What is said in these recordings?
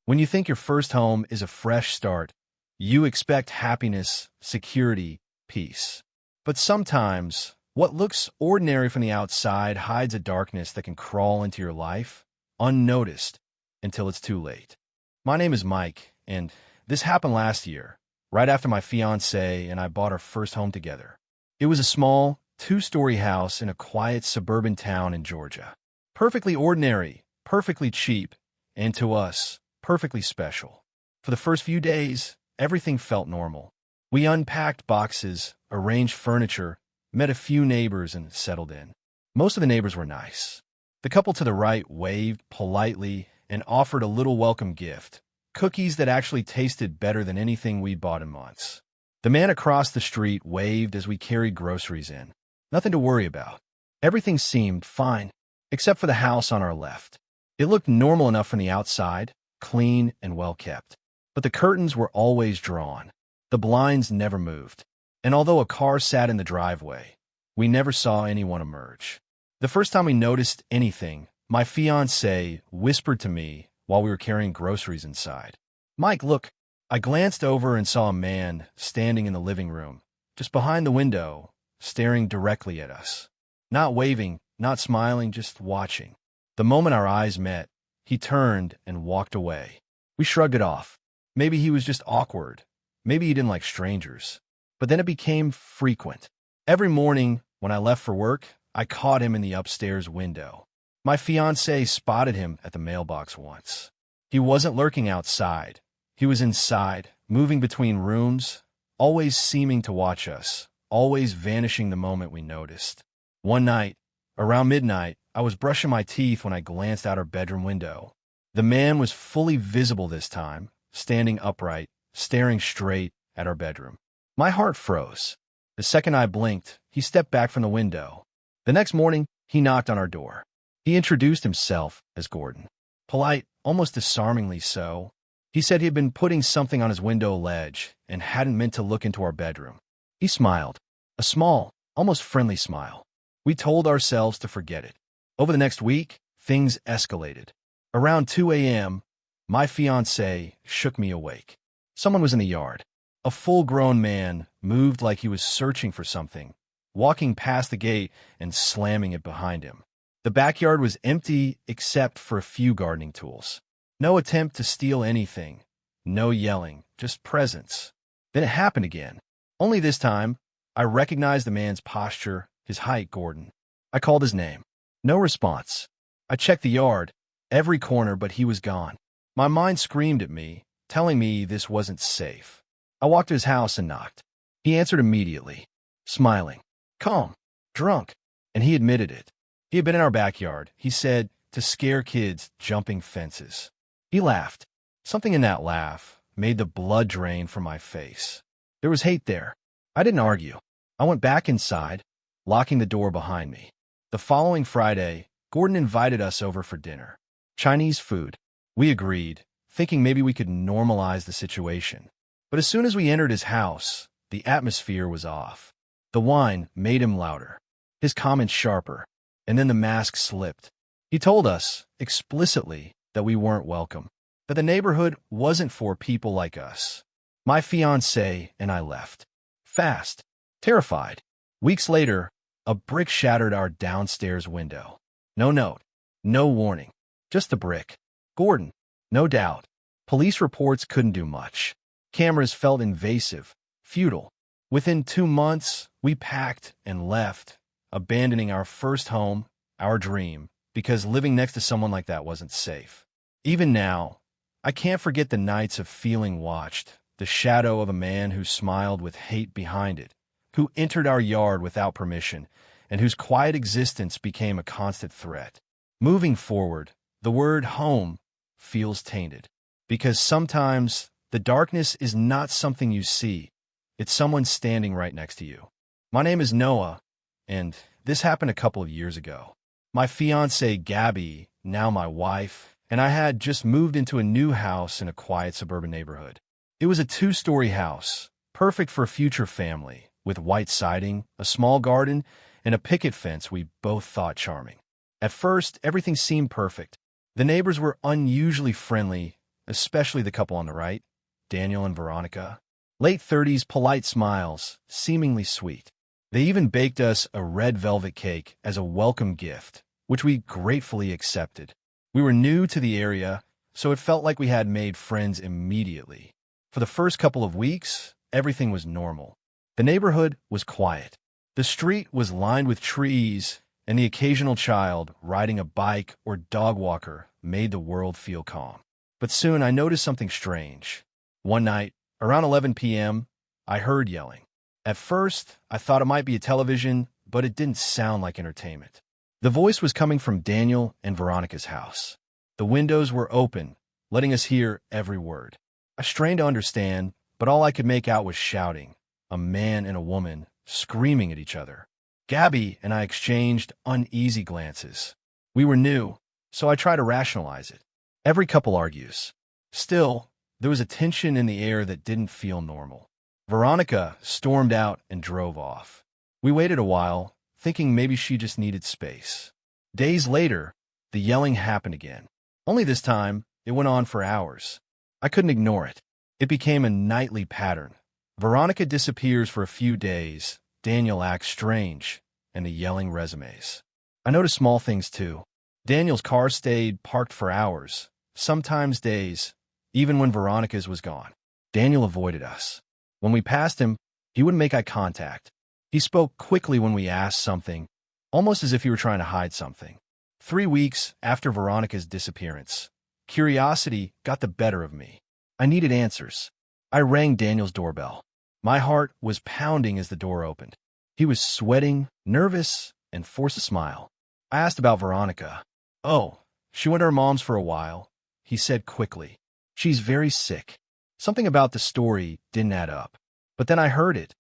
When you think your first home is a fresh start, you expect happiness, security, peace. But sometimes, what looks ordinary from the outside hides a darkness that can crawl into your life, unnoticed, until it's too late. My name is Mike, and this happened last year, right after my fiancée and I bought our first home together. It was a small, two-story house in a quiet suburban town in Georgia. Perfectly ordinary, perfectly cheap, and to us, perfectly special. For the first few days, everything felt normal. We unpacked boxes, arranged furniture, met a few neighbors, and settled in. Most of the neighbors were nice. The couple to the right waved politely and offered a little welcome gift, cookies that actually tasted better than anything we'd bought in months. The man across the street waved as we carried groceries in. Nothing to worry about. Everything seemed fine, except for the house on our left. It looked normal enough from the outside, clean and well kept. But the curtains were always drawn. The blinds never moved. And although a car sat in the driveway, we never saw anyone emerge. The first time we noticed anything, my fiancée whispered to me while we were carrying groceries inside. "Mike, look." I glanced over and saw a man standing in the living room, just behind the window, staring directly at us. Not waving, not smiling, just watching. The moment our eyes met, he turned and walked away. We shrugged it off. Maybe he was just awkward. Maybe he didn't like strangers. But then it became frequent. Every morning, when I left for work, I caught him in the upstairs window. My fiancée spotted him at the mailbox once. He wasn't lurking outside. He was inside, moving between rooms, always seeming to watch us, always vanishing the moment we noticed. One night, around midnight, I was brushing my teeth when I glanced out our bedroom window. The man was fully visible this time, standing upright, staring straight at our bedroom. My heart froze. The second I blinked, he stepped back from the window. The next morning, he knocked on our door. He introduced himself as Gordon. Polite, almost disarmingly so. He said he had been putting something on his window ledge and hadn't meant to look into our bedroom. He smiled, a small, almost friendly smile. We told ourselves to forget it. Over the next week, things escalated. Around 2 a.m., my fiancée shook me awake. Someone was in the yard. A full-grown man moved like he was searching for something, walking past the gate and slamming it behind him. The backyard was empty except for a few gardening tools. No attempt to steal anything. No yelling, just presence. Then it happened again. Only this time, I recognized the man's posture, his height, Gordon. I called his name. No response. I checked the yard, every corner, but he was gone. My mind screamed at me, telling me this wasn't safe. I walked to his house and knocked. He answered immediately, smiling, calm, drunk, and he admitted it. He had been in our backyard, he said, to scare kids jumping fences. He laughed. Something in that laugh made the blood drain from my face. There was hate there. I didn't argue. I went back inside, locking the door behind me. The following Friday, Gordon invited us over for dinner. Chinese food. We agreed, thinking maybe we could normalize the situation. But as soon as we entered his house, the atmosphere was off. The wine made him louder, his comments sharper, and then the mask slipped. He told us, explicitly, that we weren't welcome, that the neighborhood wasn't for people like us. My fiancée and I left. Fast, terrified. Weeks later, a brick shattered our downstairs window. No note, no warning, just the brick. Gordon, no doubt. Police reports couldn't do much. Cameras felt invasive, futile. Within 2 months, we packed and left, abandoning our first home, our dream, because living next to someone like that wasn't safe. Even now, I can't forget the nights of feeling watched, the shadow of a man who smiled with hate behind it, who entered our yard without permission, and whose quiet existence became a constant threat. Moving forward, the word home feels tainted, because sometimes the darkness is not something you see, it's someone standing right next to you. My name is Noah, and this happened a couple of years ago. My fiancée Gabby, now my wife, and I had just moved into a new house in a quiet suburban neighborhood. It was a 2-story house, perfect for a future family, with white siding, a small garden, and a picket fence we both thought charming. At first, everything seemed perfect. The neighbors were unusually friendly, especially the couple on the right, Daniel and Veronica. Late 30s, polite smiles, seemingly sweet. They even baked us a red velvet cake as a welcome gift, which we gratefully accepted. We were new to the area, so it felt like we had made friends immediately. For the first couple of weeks, everything was normal. The neighborhood was quiet. The street was lined with trees, and the occasional child riding a bike or dog walker made the world feel calm. But soon I noticed something strange. One night, around 11 p.m., I heard yelling. At first, I thought it might be a television, but it didn't sound like entertainment. The voice was coming from Daniel and Veronica's house. The windows were open, letting us hear every word. I strained to understand, but all I could make out was shouting, a man and a woman screaming at each other. Gabby and I exchanged uneasy glances. We were new, so I tried to rationalize it. Every couple argues. Still, there was a tension in the air that didn't feel normal. Veronica stormed out and drove off. We waited a while, thinking maybe she just needed space. Days later, the yelling happened again. Only this time, it went on for hours. I couldn't ignore it. It became a nightly pattern. Veronica disappears for a few days, Daniel acts strange, and the yelling resumes. I noticed small things too. Daniel's car stayed parked for hours, sometimes days, even when Veronica's was gone. Daniel avoided us. When we passed him, he wouldn't make eye contact. He spoke quickly when we asked something, almost as if he were trying to hide something. 3 weeks after Veronica's disappearance, curiosity got the better of me. I needed answers. I rang Daniel's doorbell. My heart was pounding as the door opened. He was sweating, nervous, and forced a smile. I asked about Veronica. "Oh, she went to her mom's for a while," he said quickly. "She's very sick." Something about the story didn't add up. But then I heard it.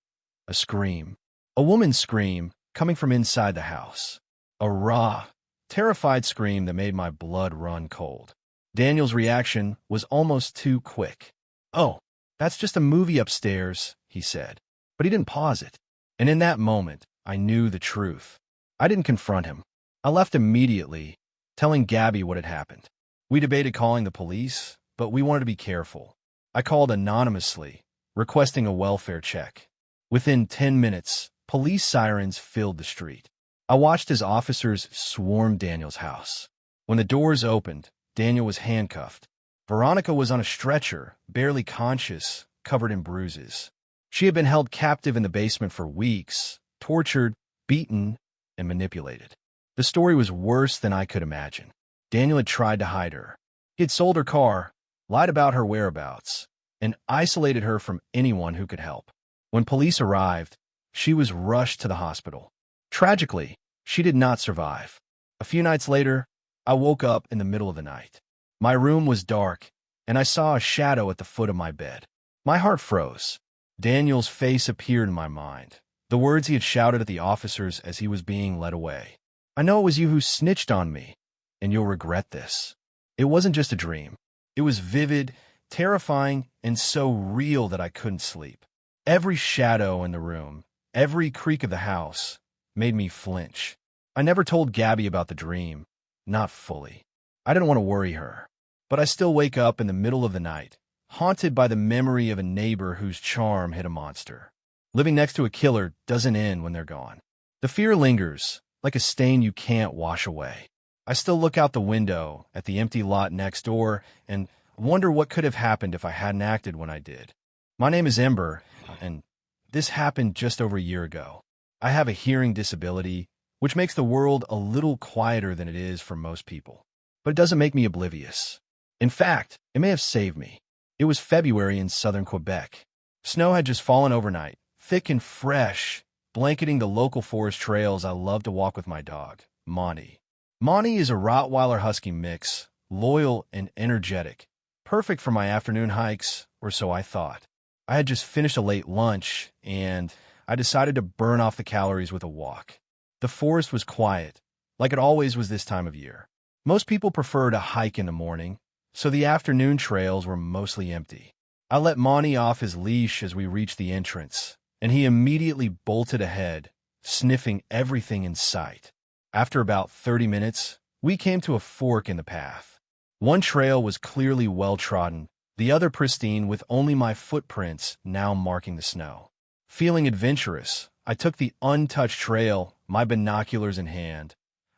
A scream. A woman's scream coming from inside the house. A raw, terrified scream that made my blood run cold. Daniel's reaction was almost too quick. "Oh, that's just a movie upstairs," he said. But he didn't pause it. And in that moment, I knew the truth. I didn't confront him. I left immediately, telling Gabby what had happened. We debated calling the police, but we wanted to be careful. I called anonymously, requesting a welfare check. Within 10 minutes, police sirens filled the street. I watched as officers swarmed Daniel's house. When the doors opened, Daniel was handcuffed. Veronica was on a stretcher, barely conscious, covered in bruises. She had been held captive in the basement for weeks, tortured, beaten, and manipulated. The story was worse than I could imagine. Daniel had tried to hide her. He had sold her car, lied about her whereabouts, and isolated her from anyone who could help. When police arrived, she was rushed to the hospital. Tragically, she did not survive. A few nights later, I woke up in the middle of the night. My room was dark, and I saw a shadow at the foot of my bed. My heart froze. Daniel's face appeared in my mind, the words he had shouted at the officers as he was being led away. "I know it was you who snitched on me, and you'll regret this." It wasn't just a dream. It was vivid, terrifying, and so real that I couldn't sleep. Every shadow in the room, every creak of the house, made me flinch. I never told Gabby about the dream, not fully. I didn't want to worry her. But I still wake up in the middle of the night, haunted by the memory of a neighbor whose charm hid a monster. Living next to a killer doesn't end when they're gone. The fear lingers, like a stain you can't wash away. I still look out the window at the empty lot next door and wonder what could have happened if I hadn't acted when I did. My name is Ember, and this happened just over a year ago. I have a hearing disability, which makes the world a little quieter than it is for most people. But it doesn't make me oblivious. In fact, it may have saved me. It was February in southern Quebec. Snow had just fallen overnight, thick and fresh, blanketing the local forest trails I love to walk with my dog, Monty. Monty is a Rottweiler Husky mix, loyal and energetic, perfect for my afternoon hikes, or so I thought. I had just finished a late lunch, and I decided to burn off the calories with a walk. The forest was quiet, like it always was this time of year. Most people prefer to hike in the morning, so the afternoon trails were mostly empty. I let Monty off his leash as we reached the entrance, and he immediately bolted ahead, sniffing everything in sight. After about 30 minutes, we came to a fork in the path. One trail was clearly well-trodden, the other pristine with only my footprints now marking the snow. Feeling adventurous, I took the untouched trail, my binoculars in hand.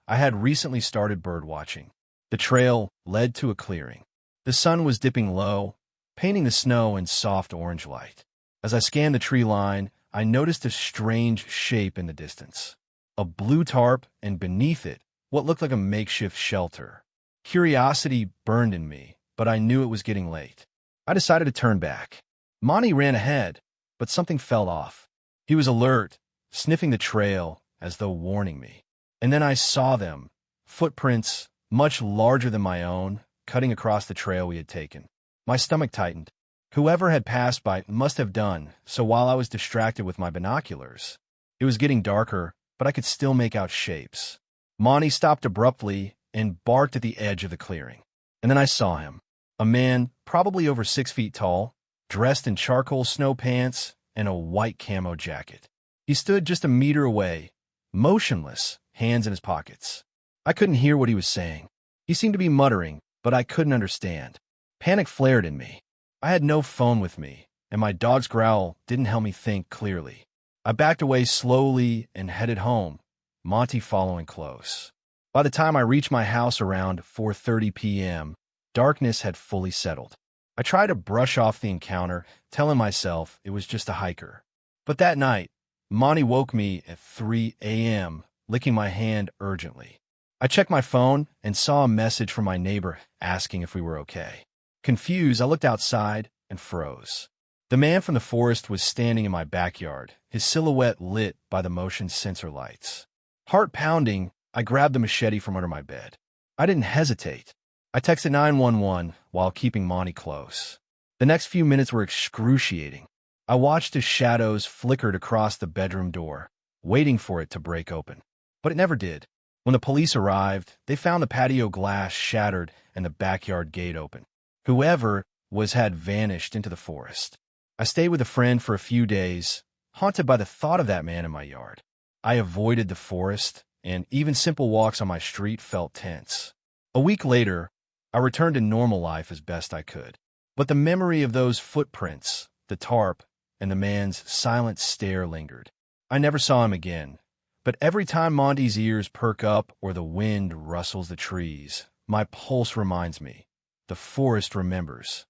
I had recently started birdwatching. The trail led to a clearing. The sun was dipping low, painting the snow in soft orange light. As I scanned the tree line, I noticed a strange shape in the distance. A blue tarp, and beneath it, what looked like a makeshift shelter. Curiosity burned in me, but I knew it was getting late. I decided to turn back. Monty ran ahead, but something fell off. He was alert, sniffing the trail as though warning me. And then I saw them, footprints much larger than my own, cutting across the trail we had taken. My stomach tightened. Whoever had passed by must have done, so while I was distracted with my binoculars, it was getting darker, but I could still make out shapes. Monty stopped abruptly and barked at the edge of the clearing. And then I saw him. A man, probably over 6 feet tall, dressed in charcoal snow pants and a white camo jacket. He stood just a meter away, motionless, hands in his pockets. I couldn't hear what he was saying. He seemed to be muttering, but I couldn't understand. Panic flared in me. I had no phone with me, and my dog's growl didn't help me think clearly. I backed away slowly and headed home, Monty following close. By the time I reached my house around 4:30 p.m., darkness had fully settled. I tried to brush off the encounter, telling myself it was just a hiker. But that night, Monty woke me at 3 a.m., licking my hand urgently. I checked my phone and saw a message from my neighbor asking if we were okay. Confused, I looked outside and froze. The man from the forest was standing in my backyard, his silhouette lit by the motion sensor lights. Heart pounding, I grabbed the machete from under my bed. I didn't hesitate. I texted 911 while keeping Monty close. The next few minutes were excruciating. I watched as shadows flickered across the bedroom door, waiting for it to break open. But it never did. When the police arrived, they found the patio glass shattered and the backyard gate open. Whoever had vanished into the forest. I stayed with a friend for a few days, haunted by the thought of that man in my yard. I avoided the forest, and even simple walks on my street felt tense. A week later, I returned to normal life as best I could. But the memory of those footprints, the tarp, and the man's silent stare lingered. I never saw him again, but every time Monty's ears perk up or the wind rustles the trees, my pulse reminds me. The forest remembers.